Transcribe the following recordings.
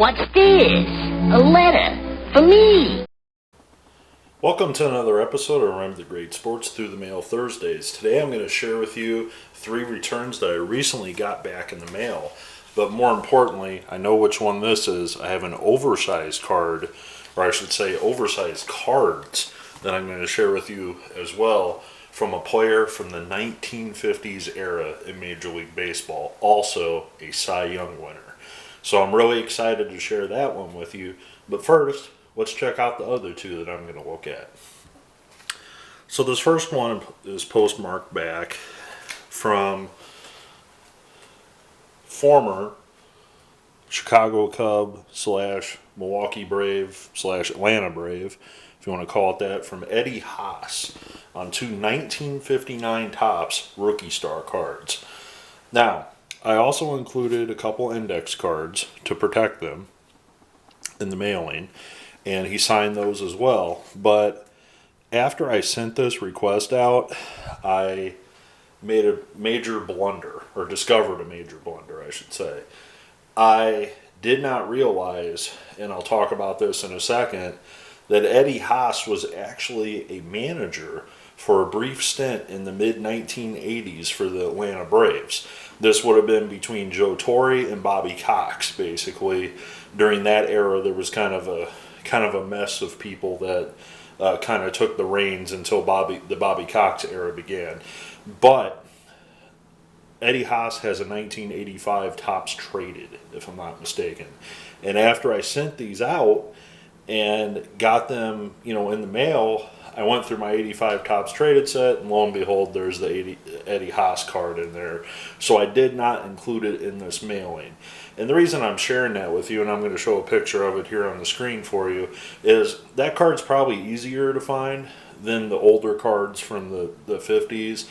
What's this? A letter for me. Welcome to another episode of Remember the Great Sports Through the Mail Thursdays. Today I'm going to share with you 3 returns that I recently got back in the mail. But more importantly, I know which one this is. I have an oversized card, or I should say oversized cards, that I'm going to share with you as well from a player from the 1950s era in Major League Baseball, also a Cy Young winner. So I'm really excited to share that one with you. But first, let's check out the other 2 that I'm going to look at. So this first one is postmarked back from former Chicago Cub / Milwaukee Brave / Atlanta Brave, if you want to call it that, from Eddie Haas on 2 1959 Topps Rookie Star cards. Now, I also included a couple index cards to protect them in the mailing, and he signed those as well. But after I sent this request out, I made a major blunder, or discovered a major blunder, I should say. I did not realize, and I'll talk about this in a second, that Eddie Haas was actually a manager for a brief stint in the mid-1980s for the Atlanta Braves. This would have been between Joe Torre and Bobby Cox, basically. During that era, there was kind of a mess of people that kind of took the reins until the Bobby Cox era began. But Eddie Haas has a 1985 Topps traded, if I'm not mistaken. And after I sent these out and got them, in the mail, I went through my 85 Topps traded set, and lo and behold, there's the Eddie Haas card in there. So I did not include it in this mailing. And the reason I'm sharing that with you, and I'm going to show a picture of it here on the screen for you, is that card's probably easier to find than the older cards from the 50s.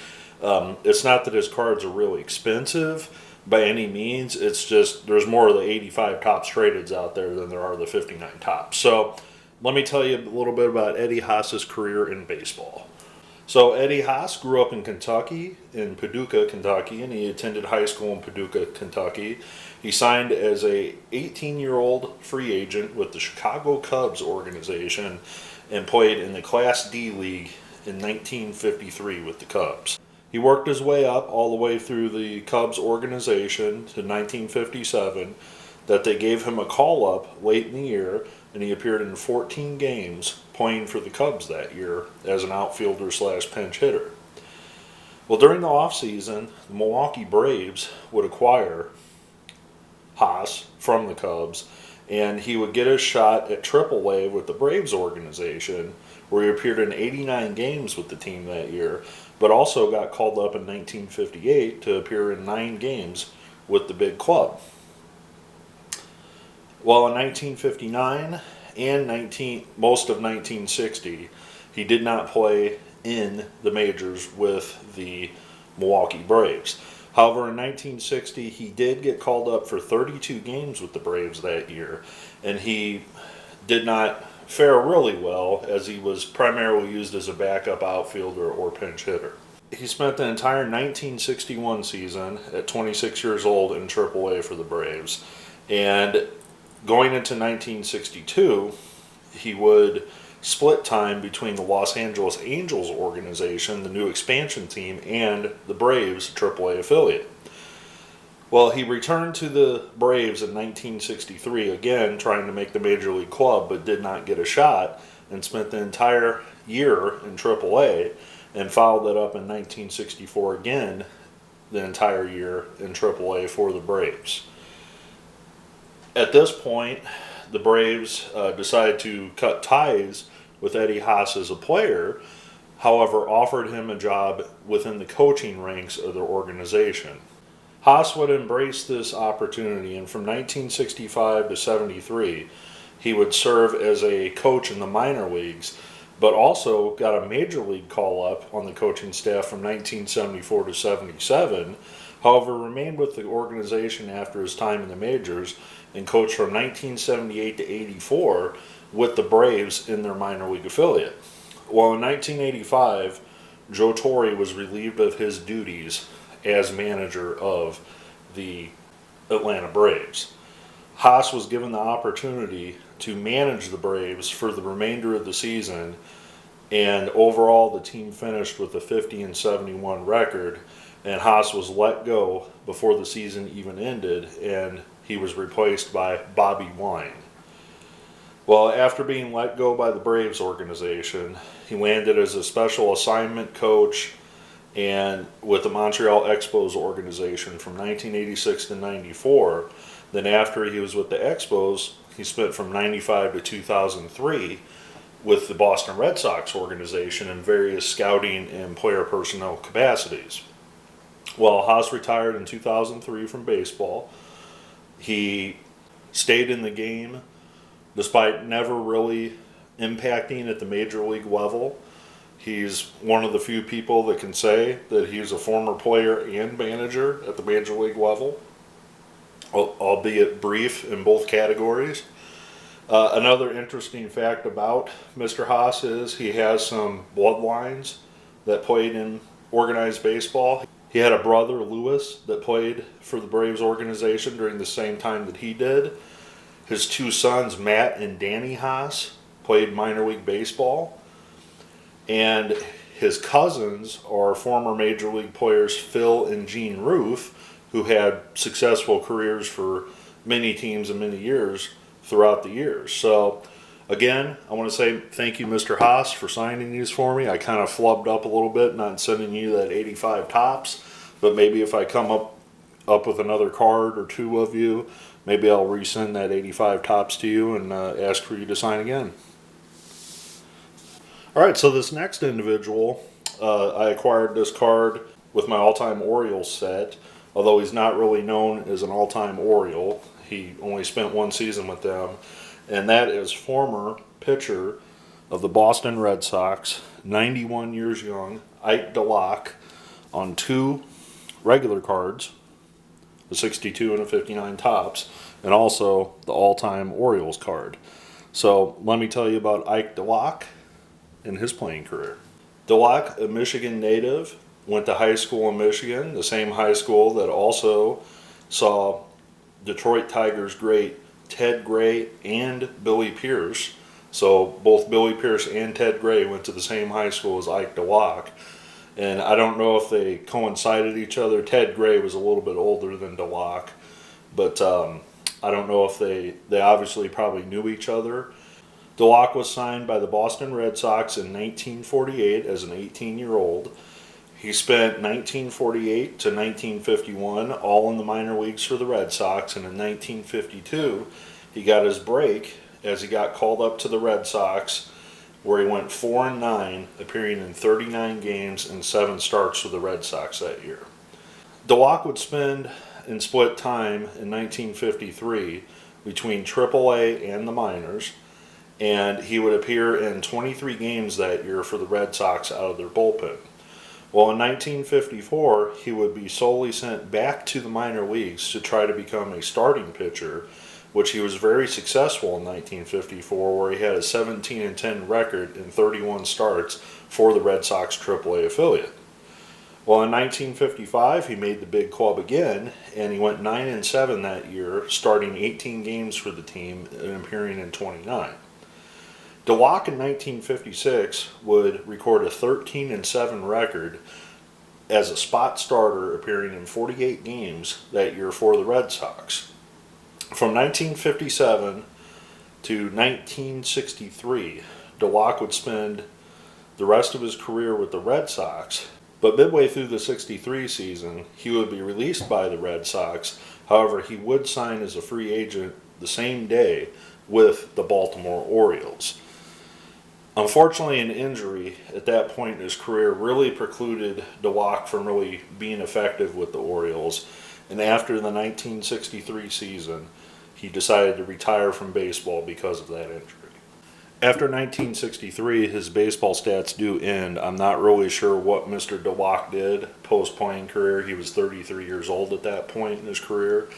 It's not that his cards are really expensive by any means. It's just there's more of the 85 Topps tradeds out there than there are the 59 Topps. So let me tell you a little bit about Eddie Haas's career in baseball. So Eddie Haas grew up in Kentucky, in Paducah, Kentucky, and he attended high school in Paducah, Kentucky. He signed as a 18-year-old free agent with the Chicago Cubs organization and played in the Class D League in 1953 with the Cubs. He worked his way up all the way through the Cubs organization to 1957, that they gave him a call-up late in the year, and he appeared in 14 games playing for the Cubs that year as an outfielder / pinch hitter. Well, during the offseason, the Milwaukee Braves would acquire Haas from the Cubs, and he would get a shot at AAA with the Braves organization, where he appeared in 89 games with the team that year, but also got called up in 1958 to appear in 9 games with the big club. Well, in 1959 and most of 1960, he did not play in the majors with the Milwaukee Braves. However, in 1960, he did get called up for 32 games with the Braves that year, and he did not fare really well, as he was primarily used as a backup outfielder or pinch hitter. He spent the entire 1961 season at 26 years old in AAA for the Braves, and going into 1962, he would split time between the Los Angeles Angels organization, the new expansion team, and the Braves AAA affiliate. Well, he returned to the Braves in 1963, again trying to make the Major League club, but did not get a shot, and spent the entire year in AAA, and followed that up in 1964 again, the entire year in AAA for the Braves. At this point, the Braves decided to cut ties with Eddie Haas as a player, however, offered him a job within the coaching ranks of their organization. Haas would embrace this opportunity, and from 1965 to 73, he would serve as a coach in the minor leagues, but also got a major league call-up on the coaching staff from 1974 to 77, however, remained with the organization after his time in the majors, and coached from 1978 to 84 with the Braves in their minor league affiliate. Well, in 1985, Joe Torre was relieved of his duties as manager of the Atlanta Braves. Haas was given the opportunity to manage the Braves for the remainder of the season, and overall the team finished with a 50-71 record, and Haas was let go before the season even ended, and he was replaced by Bobby Wine. Well, after being let go by the Braves organization, he landed as a special assignment coach and with the Montreal Expos organization from 1986 to 94. Then after he was with the Expos, he spent from 95 to 2003 with the Boston Red Sox organization in various scouting and player personnel capacities. Well, Haas retired in 2003 from baseball. He stayed in the game despite never really impacting at the major league level. He's one of the few people that can say that he's a former player and manager at the major league level, albeit brief in both categories. Another interesting fact about Mr. Haas is he has some bloodlines that played in organized baseball. He had a brother, Lewis, that played for the Braves organization during the same time that he did. His two sons, Matt and Danny Haas, played minor league baseball. And his cousins are former major league players Phil and Gene Roof, who had successful careers for many teams and many years throughout the years. So, again, I want to say thank you, Mr. Haas, for signing these for me. I kind of flubbed up a little bit, not sending you that 85 tops, but maybe if I come up with another card or two of you, maybe I'll resend that 85 tops to you and ask for you to sign again. All right, so this next individual, I acquired this card with my all-time Orioles set, although he's not really known as an all-time Oriole. He only spent one season with them, and that is former pitcher of the Boston Red Sox, 91 years young, Ike DeLock, on two regular cards, a 62 and a 59 tops, and also the all-time Orioles card. So let me tell you about Ike DeLock in his playing career. DeLock, a Michigan native, went to high school in Michigan, the same high school that also saw Detroit Tigers great Ted Gray and Billy Pierce. So both Billy Pierce and Ted Gray went to the same high school as Ike DeLock. And I don't know if they coincided each other. Ted Gray was a little bit older than DeLock, but I don't know if they obviously probably knew each other. DeLock was signed by the Boston Red Sox in 1948 as an 18-year-old. He spent 1948 to 1951 all in the minor leagues for the Red Sox, and in 1952 he got his break as he got called up to the Red Sox, where he went 4-9, appearing in 39 games and 7 starts for the Red Sox that year. DeLock would spend and split time in 1953 between AAA and the minors, and he would appear in 23 games that year for the Red Sox out of their bullpen. Well, in 1954, he would be solely sent back to the minor leagues to try to become a starting pitcher, which he was very successful in 1954, where he had a 17-10 record in 31 starts for the Red Sox AAA affiliate. Well, in 1955, he made the big club again, and he went 9-7 that year, starting 18 games for the team and appearing in 29. DeLock in 1956 would record a 13-7 record as a spot starter, appearing in 48 games that year for the Red Sox. From 1957 to 1963, DeLock would spend the rest of his career with the Red Sox, but midway through the 63 season, he would be released by the Red Sox. However, he would sign as a free agent the same day with the Baltimore Orioles. Unfortunately, an injury at that point in his career really precluded DeLock from really being effective with the Orioles, and after the 1963 season, he decided to retire from baseball because of that injury. After 1963, his baseball stats do end. I'm not really sure what Mr. DeLock did post-playing career. He was 33 years old at that point in his career,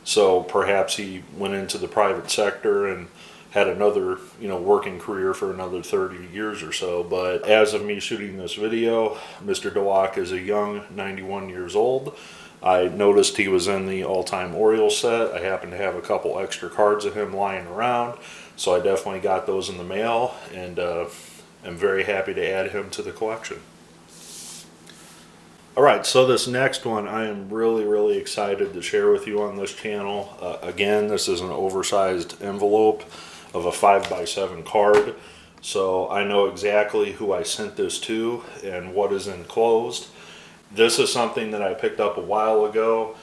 so perhaps he went into the private sector and had another, working career for another 30 years or so. But as of me shooting this video, Mr. DeLock is a young 91 years old. I noticed he was in the all-time Orioles set. I happened to have a couple extra cards of him lying around, so I definitely got those in the mail, and I'm very happy to add him to the collection. Alright, so this next one I am really excited to share with you on this channel. Again, this is an oversized envelope of a 5x7 card, so I know exactly who I sent this to and what is enclosed. This is something that I picked up a while ago.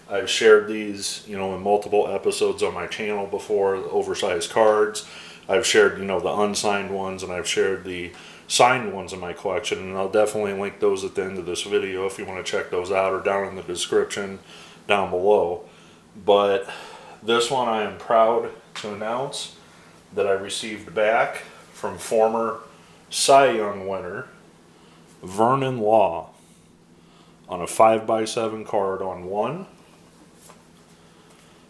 I've shared these, in multiple episodes on my channel before, the oversized cards. I've shared, the unsigned ones, and I've shared the signed ones in my collection, and I'll definitely link those at the end of this video if you want to check those out, or down in the description down below. But this one I am proud to announce that I received back from former Cy Young winner Vernon Law on a 5x7 card on one.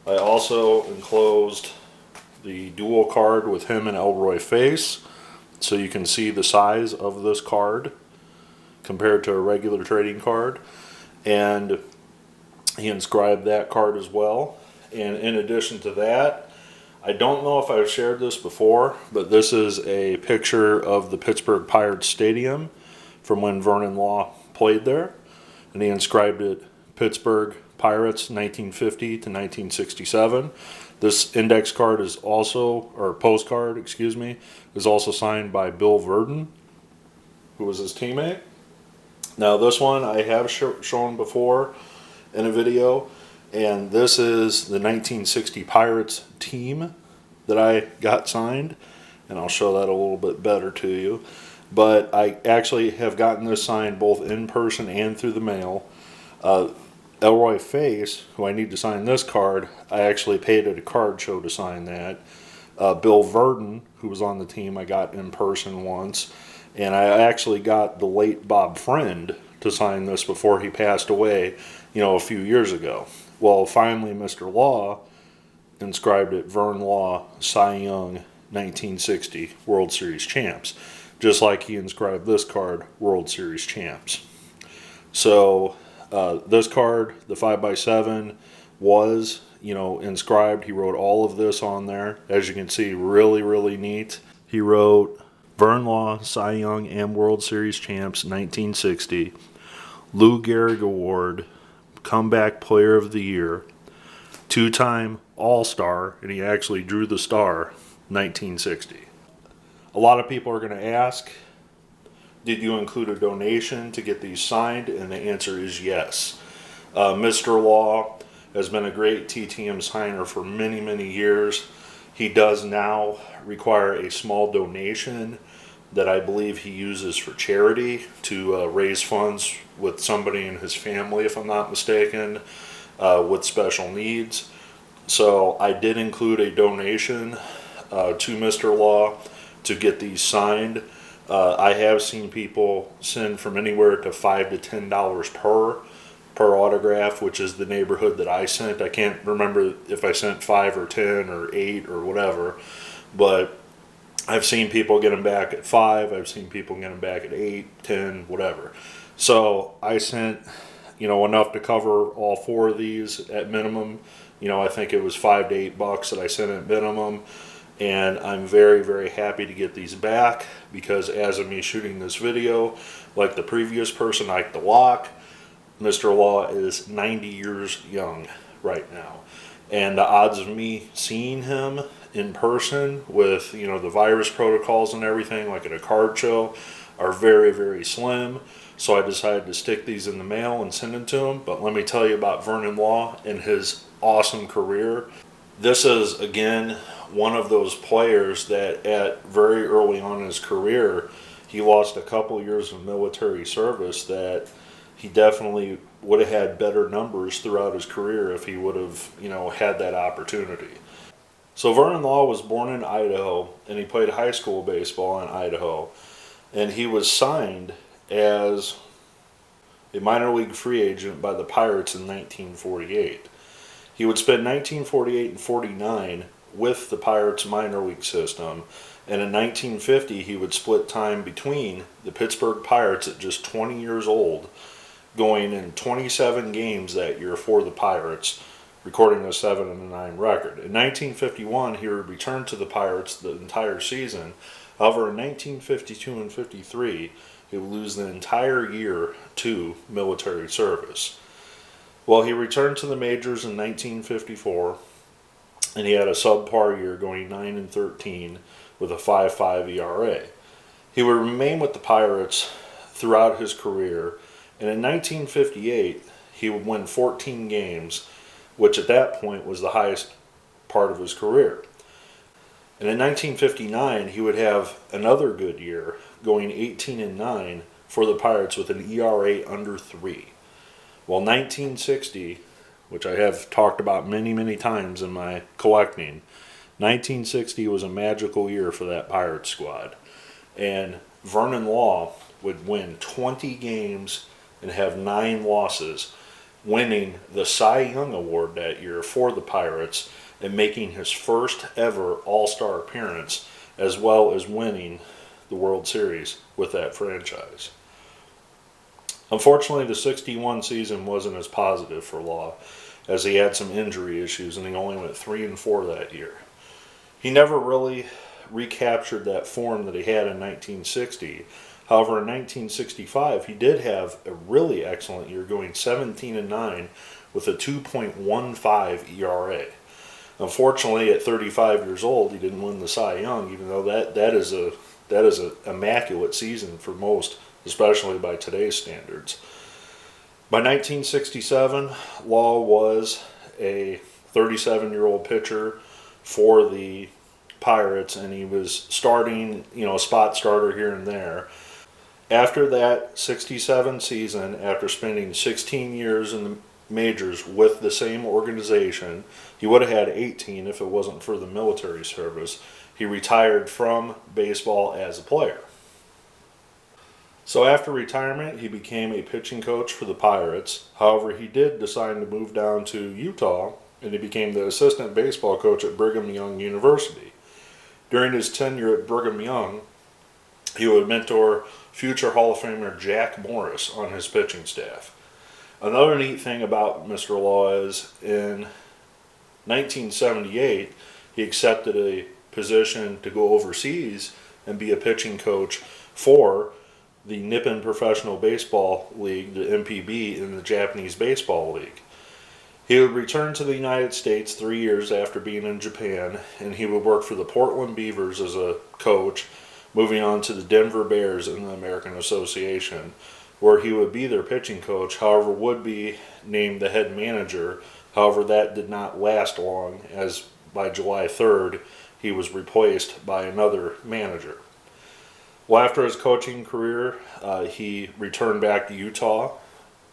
I also enclosed the dual card with him and Elroy face, so you can see the size of this card compared to a regular trading card. And he inscribed that card as well. And in addition to that, I don't know if I've shared this before, but this is a picture of the Pittsburgh Pirates Stadium from when Vernon Law played there. And he inscribed it Pittsburgh Pirates 1950 to 1967. This index card is also, or postcard, excuse me, is also signed by Bill Verdon, who was his teammate. Now this one I have shown before in a video, and this is the 1960 Pirates team that I got signed, and I'll show that a little bit better to you. But I actually have gotten this signed both in person and through the mail. Elroy Face, who I need to sign this card, I actually paid at a card show to sign that. Bill Verdon, who was on the team, I got in person once. And I actually got the late Bob Friend to sign this before he passed away, a few years ago. Well, finally, Mr. Law inscribed it Vern Law, Cy Young, 1960, World Series champs. Just like he inscribed this card, World Series champs. So this card, the 5x7, was, inscribed. He wrote all of this on there. As you can see, really neat. He wrote Vern Law, Cy Young, and World Series champs, 1960. Lou Gehrig Award, Comeback Player of the Year, two-time All-Star, and he actually drew the star, 1960. A lot of people are going to ask, did you include a donation to get these signed? And the answer is yes. Mr. Law has been a great TTM signer for many years. He does now require a small donation that I believe he uses for charity to raise funds with somebody in his family, if I'm not mistaken, with special needs. So I did include a donation to Mr. Law to get these signed. I have seen people send from anywhere to $5 to $10 per autograph, which is the neighborhood that I sent. I can't remember if I sent 5 or 10 or 8 or whatever, but I've seen people get them back at 5. I've seen people get them back at 8, 10, whatever. So I sent, enough to cover all 4 of these at minimum. I think it was $5 to $8 that I sent at minimum. And I'm very happy to get these back, because as of me shooting this video, like the previous person, Ike DeLock, Mr. Law is 90 years young right now. And the odds of me seeing him in person with, the virus protocols and everything, like at a card show, are very slim. So I decided to stick these in the mail and send them to him. But let me tell you about Vernon Law and his awesome career. This is, again, one of those players that at very early on in his career, he lost a couple years of military service that he definitely would have had better numbers throughout his career if he would have, had that opportunity. So Vernon Law was born in Idaho, and he played high school baseball in Idaho. And he was signed as a minor league free agent by the Pirates in 1948. He would spend 1948 and 49 with the Pirates minor league system, and in 1950 he would split time between the Pittsburgh Pirates at just 20 years old going in 27 games that year for the Pirates, recording a 7-9 record. In 1951, he would return to the Pirates the entire season. However, in 1952 and 53, he would lose the entire year to military service. Well, he returned to the majors in 1954, and he had a subpar year, going 9-13 with a 5.5 ERA. He would remain with the Pirates throughout his career, and in 1958, he would win 14 games, which at that point was the highest part of his career. And in 1959, he would have another good year, going 18-9 for the Pirates with an ERA under 3. Well, 1960, which I have talked about many, many times in my collecting, 1960 was a magical year for that Pirates squad. And Vernon Law would win 20 games and have 9 losses, winning the Cy Young Award that year for the Pirates and making his first ever All-Star appearance, as well as winning the World Series with that franchise. Unfortunately, the 61 season wasn't as positive for Law, as he had some injury issues and he only went 3-4 that year. He never really recaptured that form that he had in 1960. However, in 1965, he did have a really excellent year, going 17-9 with a 2.15 ERA. Unfortunately, at 35 years old, he didn't win the Cy Young, even though that is an immaculate season for most, especially by today's standards. By 1967, Law was a 37-year-old pitcher for the Pirates, and he was starting, a spot starter here and there. After that 67 season, after spending 16 years in the majors with the same organization, he would have had 18 if it wasn't for the military service. He retired from baseball as a player. So after retirement, he became a pitching coach for the Pirates. However, he did decide to move down to Utah, and he became the assistant baseball coach at Brigham Young University. During his tenure at Brigham Young, he would mentor future Hall of Famer Jack Morris on his pitching staff. Another neat thing about Mr. Law is in 1978, he accepted a position to go overseas and be a pitching coach for the Nippon Professional Baseball League, the NPB, in the Japanese Baseball League. He would return to the United States 3 years after being in Japan, and he would work for the Portland Beavers as a coach, moving on to the Denver Bears in the American Association, where he would be their pitching coach, however would be named the head manager. However, that did not last long, as by July 3rd, he was replaced by another manager. Well, after his coaching career, he returned back to Utah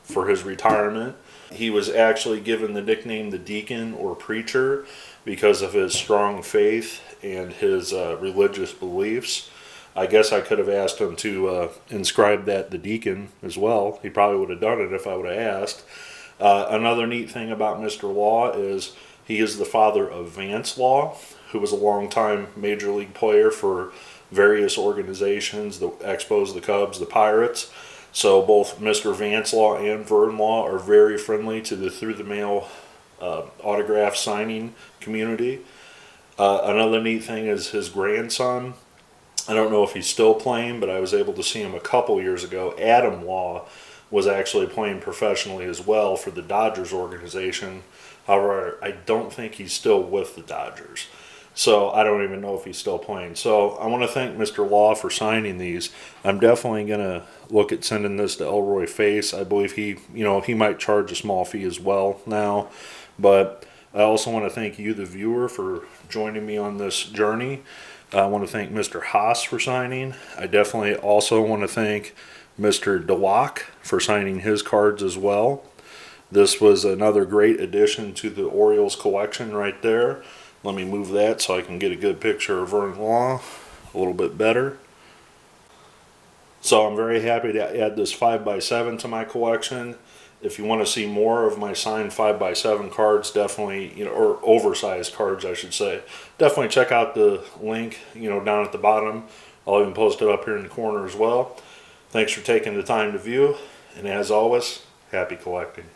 for his retirement. He was actually given the nickname the Deacon or Preacher because of his strong faith and his religious beliefs. I guess I could have asked him to inscribe that the Deacon as well. He probably would have done it if I would have asked. Another neat thing about Mr. Law is he is the father of Vance Law, who was a longtime major league player for various organizations, the Expos, the Cubs, the Pirates. So both Mr. Vance Law and Vern Law are very friendly to the through-the-mail autograph signing community. Another neat thing is his grandson. I don't know if he's still playing, but I was able to see him a couple years ago. Adam Law was actually playing professionally as well for the Dodgers organization. However, I don't think he's still with the Dodgers. So I don't even know if he's still playing. So I want to thank Mr. Law for signing these. I'm definitely going to look at sending this to Elroy Face. I believe he might charge a small fee as well now. But I also want to thank you, the viewer, for joining me on this journey. I want to thank Mr. Haas for signing. I definitely also want to thank Mr. DeLock for signing his cards as well. This was another great addition to the Orioles collection right there. Let me move that so I can get a good picture of Vernon Law a little bit better. So I'm very happy to add this 5x7 to my collection. If you want to see more of my signed 5x7 cards, definitely, or oversized cards, I should say, definitely check out the link, down at the bottom. I'll even post it up here in the corner as well. Thanks for taking the time to view, and as always, Happy collecting.